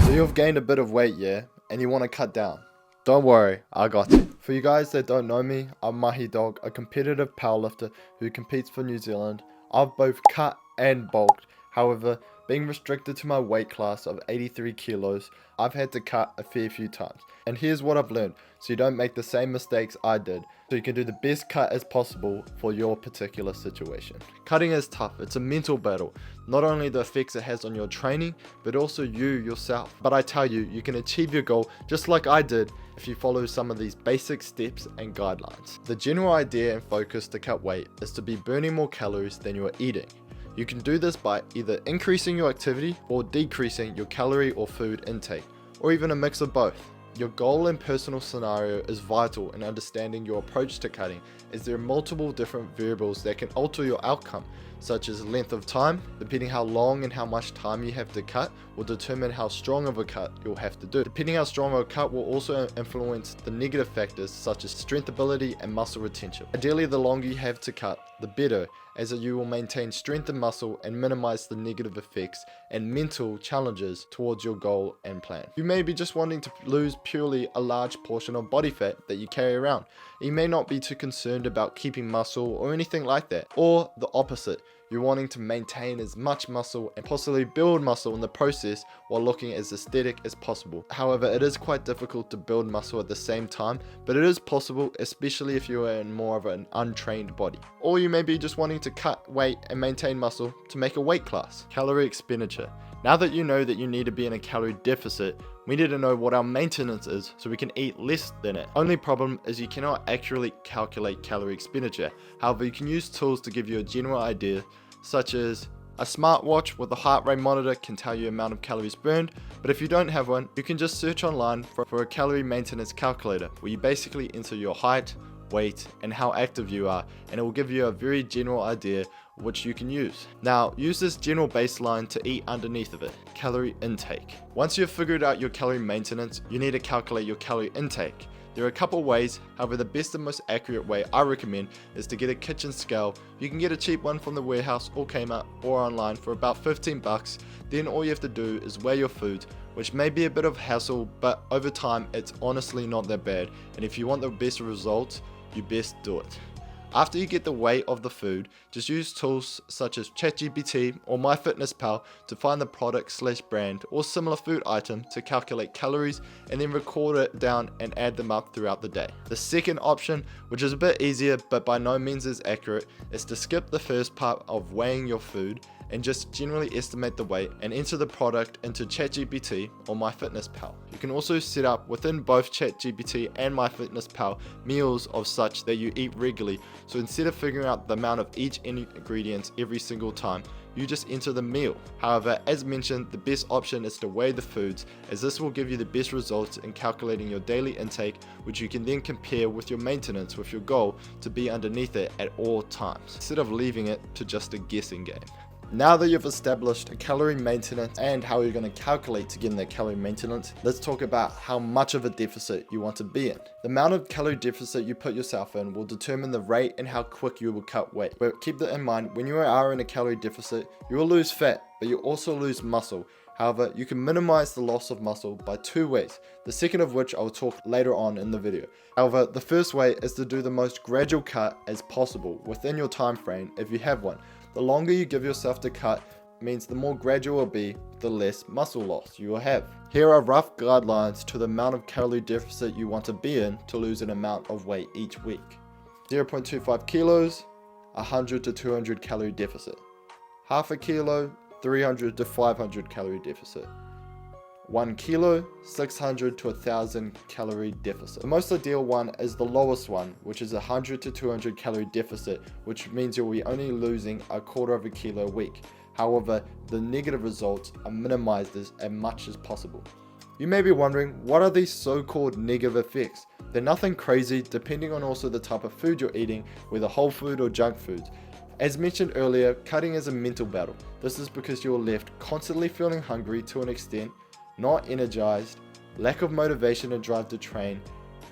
So you've gained a bit of weight, yeah, and you want to cut down. Don't worry, I got you. For you guys that don't know me, I'm Mahi Dog, a competitive powerlifter who competes for New Zealand. I've both cut and bulked. However, being restricted to my weight class of 83 kilos, I've had to cut a fair few times. And here's what I've learned, so you don't make the same mistakes I did, so you can do the best cut as possible for your particular situation. Cutting is tough, it's a mental battle. Not only the effects it has on your training, but also you yourself. But I tell you, you can achieve your goal just like I did if you follow some of these basic steps and guidelines. The general idea and focus to cut weight is to be burning more calories than you are eating. You can do this by either increasing your activity or decreasing your calorie or food intake, or even a mix of both. Your goal and personal scenario is vital in understanding your approach to cutting, as there are multiple different variables that can alter your outcome, such as length of time. Depending how long and how much time you have to cut will determine how strong of a cut you'll have to do. Depending how strong of a cut will also influence the negative factors such as strength ability and muscle retention. Ideally, the longer you have to cut, the better, as you will maintain strength and muscle and minimize the negative effects and mental challenges towards your goal and plan. You may be just wanting to lose purely a large portion of body fat that you carry around. You may not be too concerned about keeping muscle or anything like that, or the opposite. You're wanting to maintain as much muscle and possibly build muscle in the process while looking as aesthetic as possible. However, it is quite difficult to build muscle at the same time, but it is possible, especially if you are in more of an untrained body. Or you may be just wanting to cut weight and maintain muscle to make a weight class. Calorie expenditure. Now that you know that you need to be in a calorie deficit, we need to know what our maintenance is so we can eat less than it. Only problem is you cannot accurately calculate calorie expenditure. However, you can use tools to give you a general idea, such as a smartwatch with a heart rate monitor can tell you the amount of calories burned, but if you don't have one, you can just search online for a calorie maintenance calculator, where you basically enter your height, weight, and how active you are, and it will give you a very general idea which you can use. Now, use this general baseline to eat underneath of it. Calorie intake. Once you've figured out your calorie maintenance, you need to calculate your calorie intake. There are a couple ways, however the best and most accurate way I recommend is to get a kitchen scale. You can get a cheap one from the warehouse or Kmart or online for about 15 bucks. Then all you have to do is weigh your food, which may be a bit of hassle, but over time it's honestly not that bad, and if you want the best results, you best do it. After you get the weight of the food, just use tools such as ChatGPT or MyFitnessPal to find the product/brand or similar food item to calculate calories, and then record it down and add them up throughout the day. The second option, which is a bit easier but by no means as accurate, is to skip the first part of weighing your food and just generally estimate the weight and enter the product into ChatGPT or MyFitnessPal. You can also set up within both ChatGPT and MyFitnessPal meals of such that you eat regularly, so instead of figuring out the amount of each ingredient every single time, you just enter the meal. However, as mentioned, the best option is to weigh the foods, as this will give you the best results in calculating your daily intake, which you can then compare with your maintenance with your goal to be underneath it at all times, instead of leaving it to just a guessing game. Now that you've established a calorie maintenance and how you're going to calculate to get in that calorie maintenance, let's talk about how much of a deficit you want to be in. The amount of calorie deficit you put yourself in will determine the rate and how quick you will cut weight. But keep that in mind, when you are in a calorie deficit, you will lose fat, but you also lose muscle. However, you can minimize the loss of muscle by two ways, the second of which I will talk later on in the video. However, the first way is to do the most gradual cut as possible within your time frame if you have one. The longer you give yourself to cut means the more gradual it will be, the less muscle loss you will have. Here are rough guidelines to the amount of calorie deficit you want to be in to lose an amount of weight each week. 0.25 kilos, 100 to 200 calorie deficit. Half a kilo, 300 to 500 calorie deficit. 1 kilo, 600 to 1000 calorie deficit. The most ideal one is the lowest one, which is 100 to 200 calorie deficit, which means you'll be only losing a quarter of a kilo a week. However, the negative results are minimized as much as possible. You may be wondering, what are these so-called negative effects? They're nothing crazy, depending on also the type of food you're eating, whether whole food or junk foods. As mentioned earlier, cutting is a mental battle. This is because you're left constantly feeling hungry to an extent, not energized, lack of motivation and drive to train,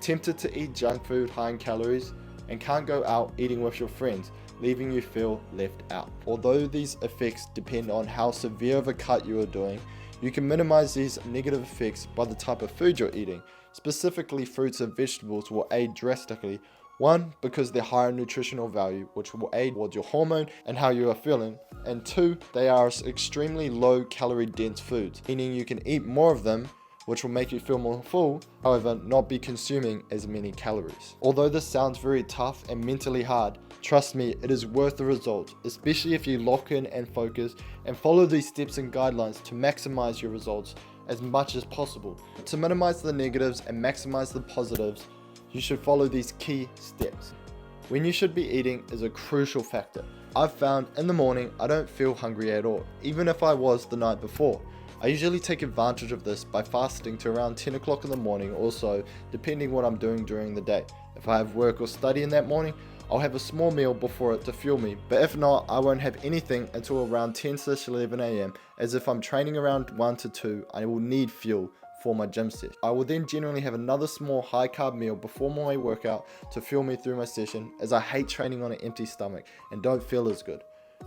tempted to eat junk food high in calories, and can't go out eating with your friends, leaving you feel left out. Although these effects depend on how severe of a cut you are doing, You can minimize these negative effects by the type of food you're eating. Specifically, fruits and vegetables will aid drastically. One, because they're higher in nutritional value, which will aid towards your hormone and how you are feeling. And two, they are extremely low calorie dense foods, meaning you can eat more of them, which will make you feel more full, however, not be consuming as many calories. Although this sounds very tough and mentally hard, trust me, it is worth the result, especially if you lock in and focus and follow these steps and guidelines to maximize your results as much as possible. To minimize the negatives and maximize the positives, you should follow these key steps. When you should be eating is a crucial factor. I've found in the morning I don't feel hungry at all, even if I was the night before. I usually take advantage of this by fasting to around 10 o'clock in the morning or so, depending what I'm doing during the day. If I have work or study in that morning, I'll have a small meal before it to fuel me, but if not, I won't have anything until around 10-11 am, as if I'm training around 1 to 2, I will need fuel for my gym session. I will then generally have another small high carb meal before my workout to fuel me through my session, as I hate training on an empty stomach and don't feel as good.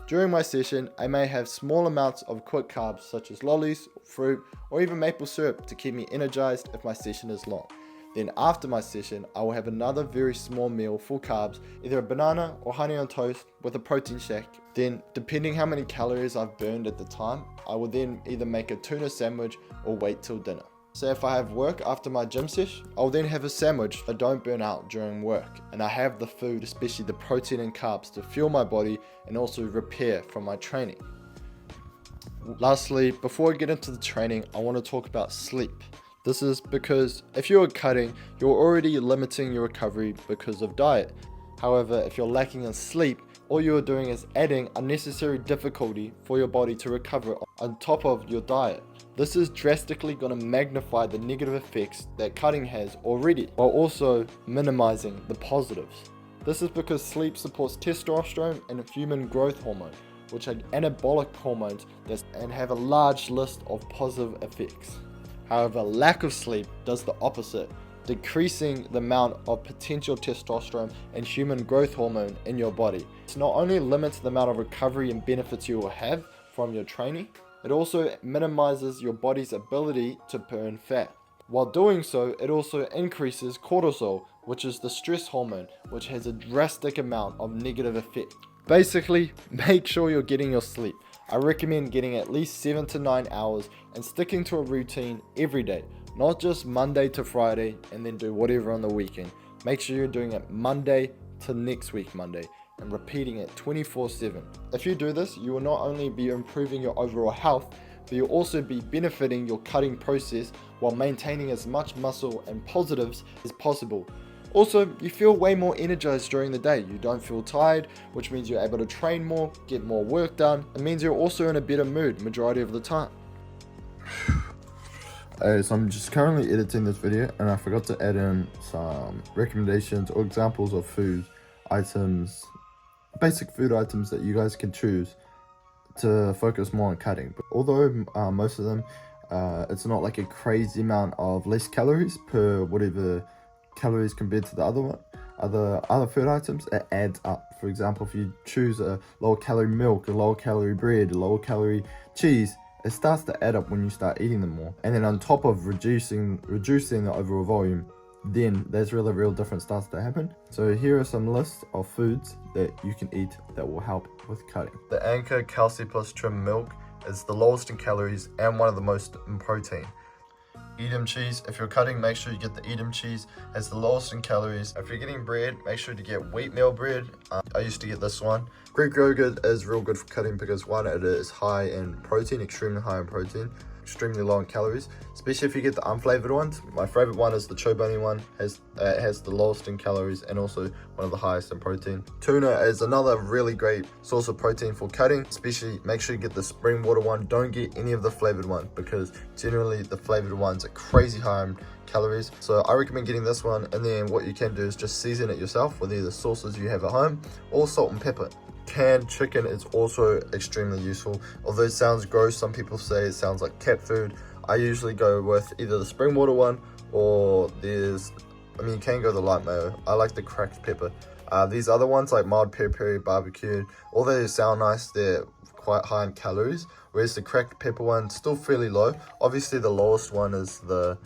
During my session, I may have small amounts of quick carbs such as lollies, fruit, or even maple syrup to keep me energized if my session is long. Then after my session, I will have another very small meal full carbs, either a banana or honey on toast with a protein shake. Then, depending how many calories I've burned at the time, I will then either make a tuna sandwich or wait till dinner. So if I have work after my gym sesh, I'll then have a sandwich so I don't burn out during work, and I have the food, especially the protein and carbs, to fuel my body and also repair from my training. Lastly, before I get into the training, I want to talk about sleep. This is because if you're cutting, you're already limiting your recovery because of diet. However, if you're lacking in sleep, all you're doing is adding unnecessary difficulty for your body to recover on top of your diet. This is drastically going to magnify the negative effects that cutting has already, while also minimizing the positives. This is because sleep supports testosterone and human growth hormone, which are anabolic hormones and have a large list of positive effects. However, lack of sleep does the opposite, decreasing the amount of potential testosterone and human growth hormone in your body. This not only limits the amount of recovery and benefits you will have from your training, it also minimizes your body's ability to burn fat. While doing so, it also increases cortisol, which is the stress hormone, which has a drastic amount of negative effect. Basically, make sure you're getting your sleep. I recommend getting at least 7 to 9 hours and sticking to a routine every day, not just Monday to Friday and then do whatever on the weekend. Make sure you're doing it Monday to next week Monday and repeating it 24/7. If you do this, you will not only be improving your overall health, but you'll also be benefiting your cutting process while maintaining as much muscle and positives as possible. Also, you feel way more energized during the day. You don't feel tired, which means you're able to train more, get more work done. It means you're also in a better mood majority of the time. So I'm just currently editing this video and I forgot to add in some recommendations or examples of food items, basic food items that you guys can choose to focus more on cutting. But although most of them, it's not like a crazy amount of less calories per whatever calories compared to the other food items, it adds up. For example, if you choose a lower calorie milk, a lower calorie bread, a lower calorie cheese, it starts to add up when you start eating them more. And then on top of reducing the overall volume, then there's really real difference starts to happen. So here are some lists of foods that you can eat that will help with cutting. The Anchor Calci Plus Trim Milk is the lowest in calories and one of the most in protein. Edam cheese, if you're cutting, make sure you get the Edam cheese. It's the lowest in calories. If you're getting bread, make sure to get wheatmeal bread. I used to get this one. Greek yogurt is real good for cutting because one, it is high in protein, extremely high in protein, extremely low in calories, especially if you get the unflavored ones. My favorite one is the Chobani one. It has the lowest in calories and also one of the highest in protein. Tuna is another really great source of protein for cutting, especially make sure you get the spring water one. Don't get any of the flavored ones because generally the flavored ones are crazy high in calories. So I recommend getting this one, and then what you can do is just season it yourself with either sauces you have at home or salt and pepper. Canned chicken is also extremely useful. Although it sounds gross, some people say it sounds like cat food. I usually go with either the spring water one or you can go the light mayo. I like the cracked pepper. These other ones like mild peri peri, barbecue, although they sound nice, they're quite high in calories, whereas the cracked pepper one's still fairly low. Obviously the lowest one is the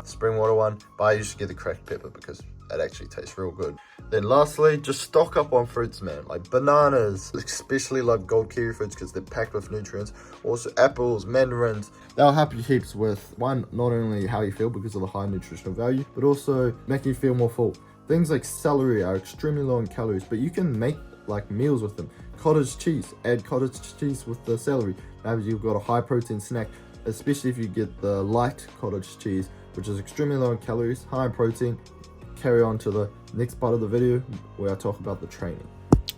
spring water one, but I usually get the cracked pepper because it actually tastes real good. Then lastly, just stock up on fruits, man, like bananas. Especially love gold kiwi fruits because they're packed with nutrients. Also apples, mandarins. They'll help you heaps with, one, not only how you feel because of the high nutritional value, but also making you feel more full. Things like celery are extremely low in calories, but you can make like meals with them. Cottage cheese, add cottage cheese with the celery. Now you've got a high protein snack, especially if you get the light cottage cheese, which is extremely low in calories, high in protein. Carry on to the next part of the video where I talk about the training.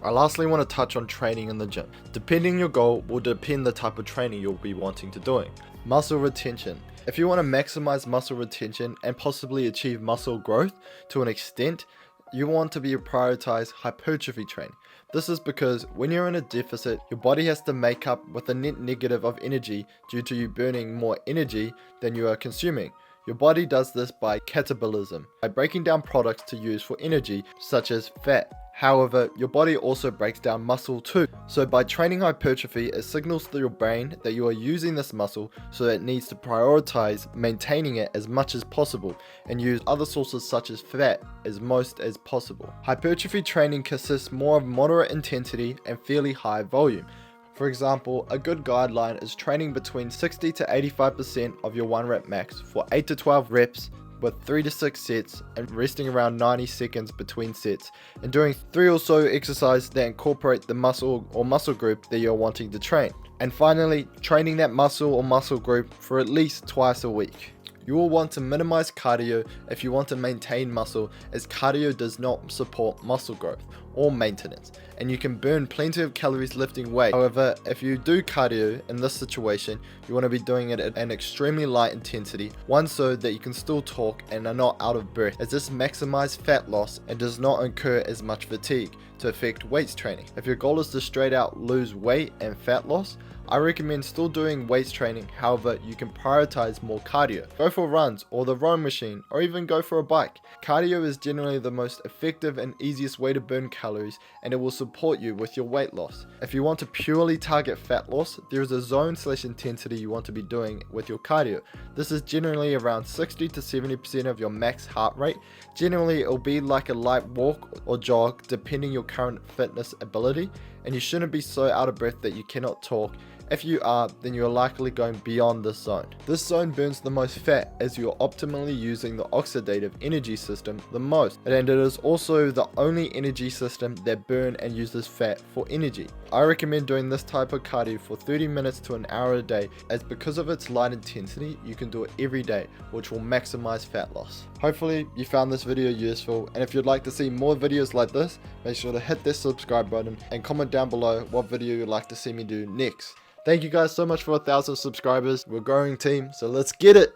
I lastly want to touch on training in the gym. Depending on your goal will depend the type of training you'll be wanting to doing. Muscle retention. If you want to maximize muscle retention and possibly achieve muscle growth to an extent, you want to prioritize hypertrophy training. This is because when you're in a deficit, your body has to make up with a net negative of energy due to you burning more energy than you are consuming. Your body does this by catabolism, by breaking down products to use for energy, such as fat. However, your body also breaks down muscle too. So by training hypertrophy, it signals to your brain that you are using this muscle, so that it needs to prioritize maintaining it as much as possible and use other sources such as fat as most as possible. Hypertrophy training consists more of moderate intensity and fairly high volume. For example, a good guideline is training between 60 to 85% of your 1 rep max for 8 to 12 reps with 3 to 6 sets and resting around 90 seconds between sets, and doing 3 or so exercises that incorporate the muscle or muscle group that you're wanting to train. And finally, training that muscle or muscle group for at least twice a week. You will want to minimize cardio if you want to maintain muscle, as cardio does not support muscle growth or maintenance, and you can burn plenty of calories lifting weight. However, if you do cardio in this situation, you want to be doing it at an extremely light intensity, one so that you can still talk and are not out of breath, as this maximizes fat loss and does not incur as much fatigue to affect weights training. If your goal is to straight out lose weight and fat loss, I recommend still doing weights training. However, you can prioritize more cardio. Go for runs or the rowing machine, or even go for a bike. Cardio is generally the most effective and easiest way to burn calories, and it will support you with your weight loss. If you want to purely target fat loss, there is a zone/intensity you want to be doing with your cardio. This is generally around 60 to 70% of your max heart rate. Generally, it'll be like a light walk or jog depending your current fitness ability, and you shouldn't be so out of breath that you cannot talk. If you are, then you are likely going beyond this zone. This zone burns the most fat, as you are optimally using the oxidative energy system the most, and it is also the only energy system that burns and uses fat for energy. I recommend doing this type of cardio for 30 minutes to an hour a day, as because of its light intensity, you can do it every day, which will maximize fat loss. Hopefully you found this video useful, and if you'd like to see more videos like this, make sure to hit that subscribe button and comment down below what video you'd like to see me do next. Thank you guys so much for 1,000 subscribers. We're a growing team, so let's get it.